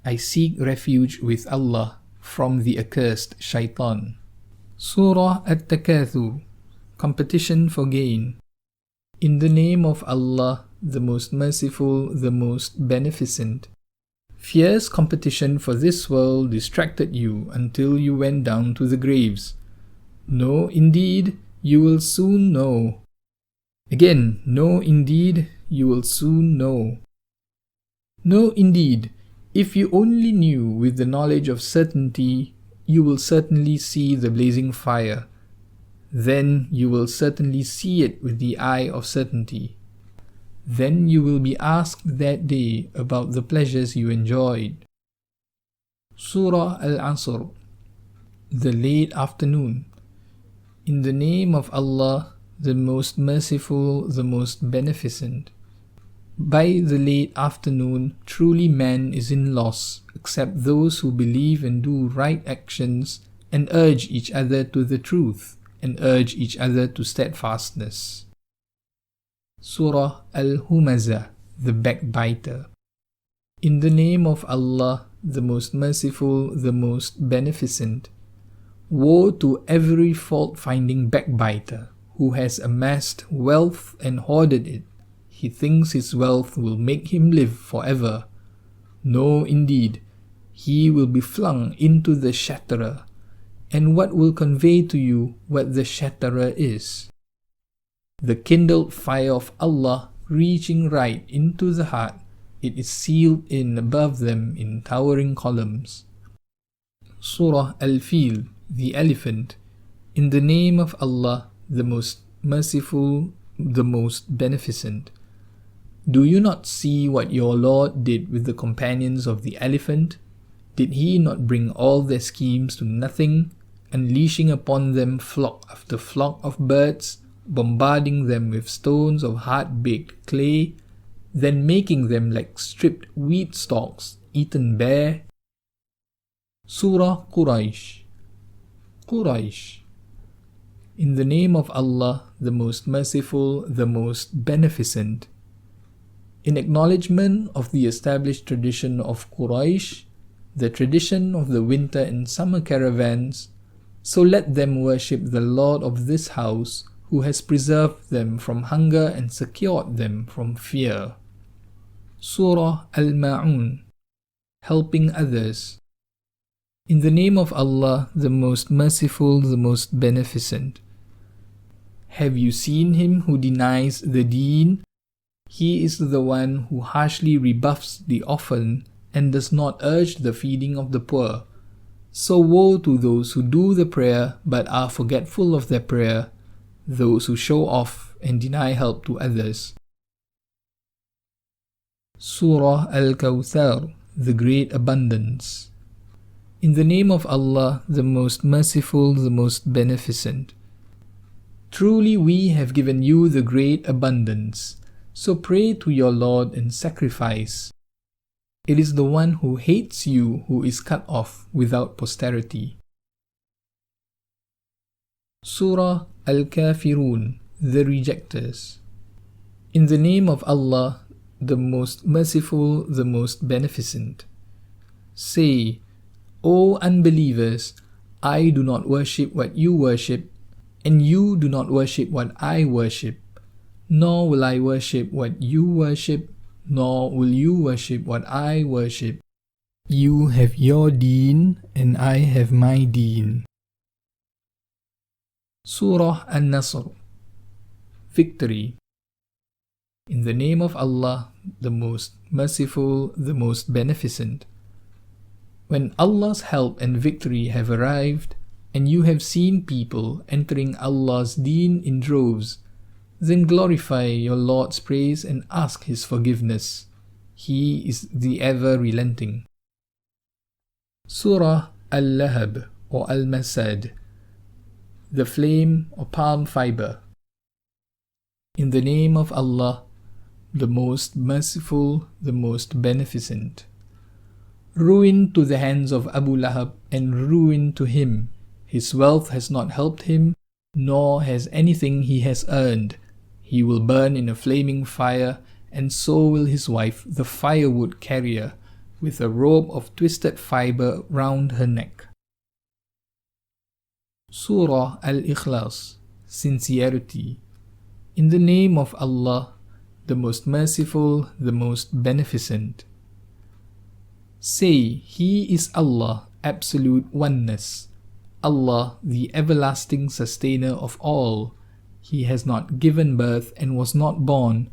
I seek refuge with Allah from the accursed shaitan. Surah At-Takathur, Competition for Gain. In the name of Allah, the most merciful, the most beneficent. Fierce competition for this world distracted you until you went down to the graves. No, indeed, you will soon know. Again, no, indeed, you will soon know. No, indeed, if you only knew with the knowledge of certainty, you will certainly see the blazing fire. Then you will certainly see it with the eye of certainty. Then you will be asked that day about the pleasures you enjoyed. Surah Al-Asr, the late afternoon. In the name of Allah, the most merciful, the most beneficent. By the late afternoon, truly man is in loss, except those who believe and do right actions, and urge each other to the truth, and urge each other to steadfastness. Surah Al-Humazah, the backbiter. In the name of Allah, the most merciful, the most beneficent. Woe to every fault-finding backbiter who has amassed wealth and hoarded it. He thinks his wealth will make him live forever. No, indeed, he will be flung into the shatterer. And what will convey to you what the shatterer is? The kindled fire of Allah reaching right into the heart, it is sealed in above them in towering columns. Surah Al-Fil, the elephant. In the name of Allah, the most merciful, the most beneficent. Do you not see what your Lord did with the companions of the elephant? Did he not bring all their schemes to nothing, unleashing upon them flock after flock of birds, bombarding them with stones of hard-baked clay, then making them like stripped wheat stalks eaten bare? Surah Quraysh. Quraysh. In the name of Allah, the most merciful, the most beneficent. In acknowledgement of the established tradition of Quraysh, the tradition of the winter and summer caravans, so let them worship the Lord of this house, who has preserved them from hunger and secured them from fear. Surah Al-Ma'un, Helping Others. In the name of Allah, the most merciful, the most beneficent. Have you seen him who denies the deen? He is the one who harshly rebuffs the orphan and does not urge the feeding of the poor. So woe to those who do the prayer but are forgetful of their prayer, those who show off and deny help to others. Surah Al-Kawthar, the Great Abundance. In the name of Allah, the most merciful, the most beneficent. Truly we have given you the great abundance. So pray to your Lord and sacrifice. It is the one who hates you who is cut off without posterity. Surah Al-Kafirun, the Rejectors. In the name of Allah, the most merciful, the most beneficent. Say, O unbelievers, I do not worship what you worship, and you do not worship what I worship. Nor will I worship what you worship, nor will you worship what I worship. You have your deen, and I have my deen. Surah An-Nasr, Victory. In the name of Allah, the most merciful, the most beneficent. When Allah's help and victory have arrived, and you have seen people entering Allah's deen in droves, then glorify your Lord's praise and ask His forgiveness. He is the ever-relenting. Surah Al-Lahab or Al-Masad, the flame or palm fiber. In the name of Allah, the most merciful, the most beneficent. Ruin to the hands of Abu Lahab and ruin to him. His wealth has not helped him, nor has anything he has earned. He will burn in a flaming fire, and so will his wife, the firewood carrier. with a rope of twisted fiber round her neck. Surah Al-Ikhlas, Sincerity. In the name of Allah, the most merciful, the most beneficent. Say, He is Allah, absolute oneness. Allah, the everlasting sustainer of all. He has not given birth and was not born,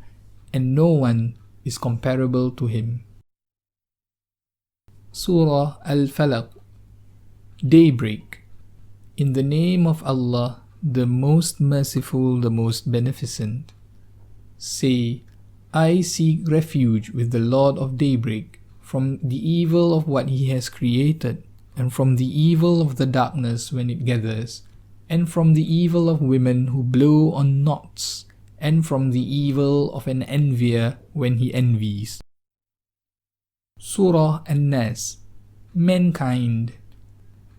and no one is comparable to Him. Surah Al-Falaq, Daybreak. In the name of Allah, the most merciful, the most beneficent. Say, I seek refuge with the Lord of Daybreak from the evil of what He has created, and from the evil of the darkness when it gathers, and from the evil of women who blow on knots, and from the evil of an envier when he envies. Surah An-Nas, Mankind.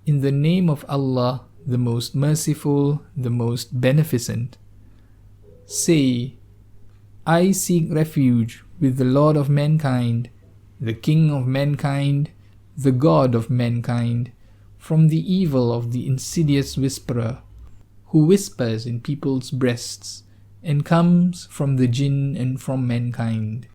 In the name of Allah, the most merciful, the most beneficent. Say, I seek refuge with the Lord of mankind, the King of mankind, the God of mankind, from the evil of the insidious whisperer, who whispers in people's breasts, and comes from the jinn and from mankind.